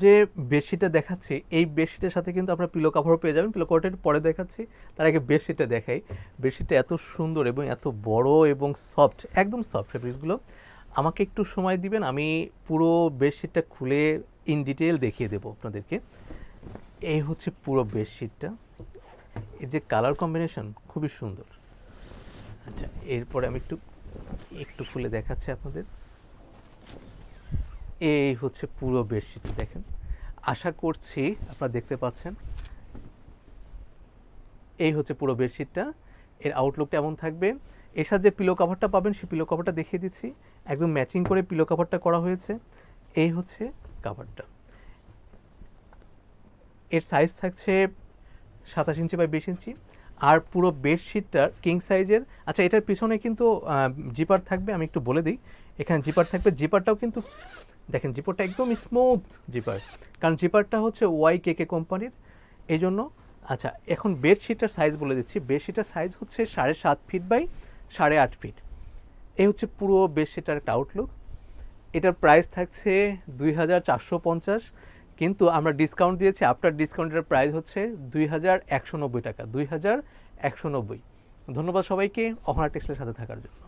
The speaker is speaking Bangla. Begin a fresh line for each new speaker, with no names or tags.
যে বেডশিটটা দেখাচ্ছি এই বেডশিটের সাথে কিন্তু আপনারা পিলো কভারও পেয়ে যাবেন। পিলো কভারটা একটু পরে দেখাচ্ছি, তার আগে বেডশিটটা দেখাই। বেডশিটটা এত সুন্দর এবং এত বড় এবং সফট, একদম সফট ফেব্রিক্সগুলো। আমাকে একটু সময় দিবেন, আমি পুরো বেডশিটটা খুলে ইন ডিটেল দেখিয়ে দেবো আপনাদেরকে। এই হচ্ছে পুরো বেডশিটটা, এর যে কালার কম্বিনেশন খুবই সুন্দর। আচ্ছা, এরপরে আমি একটু একটু খুলে দেখাচ্ছি আপনাদের। এই হচ্ছে পুরো বেডশিট, দেখেন। আশা করছি আপনারা দেখতে পাচ্ছেন। এই হচ্ছে পুরো বেডশিটটা, এর আউটলুকটা এমন থাকবে। এর সাথে যে পিলো কভারটা পাবেন সেই পিলো কভারটা দেখিয়ে দিচ্ছি, একদম ম্যাচিং করে পিলো কভারটা করা হয়েছে। এই হচ্ছে কভারটা, এর সাইজ থাকছে 27 ইঞ্চি বাই 20 ইঞ্চি। আর পুরো বেডশিটটার কিং সাইজের। আচ্ছা, এটার পিছনে কিন্তু জিপার থাকবে, আমি একটু বলে দিই। এখানে জিপার থাকবে, জিপারটাও কিন্তু দেখেন, জিপারটা একদম স্মুথ জিপার, কারণ জিপারটা হচ্ছে ওয়াইকেকে কোম্পানির, এই জন্য। আচ্ছা, এখন বেডশিটটার সাইজ বলে দিচ্ছি। বেডশিটের সাইজ হচ্ছে 7.5 ফিট বাই 8.5 ফিট। এই হচ্ছে পুরো বেডশিটটার একটা আউটলুক। এটার প্রাইস থাকছে 2,450, কিন্তু আমরা ডিসকাউন্ট দিয়েছি। আফটার ডিসকাউন্টের প্রাইস হচ্ছে 2,190 টাকা, 2,190। ধন্যবাদ সবাইকে অহনা টেক্সটাইলের সাথে থাকার জন্য।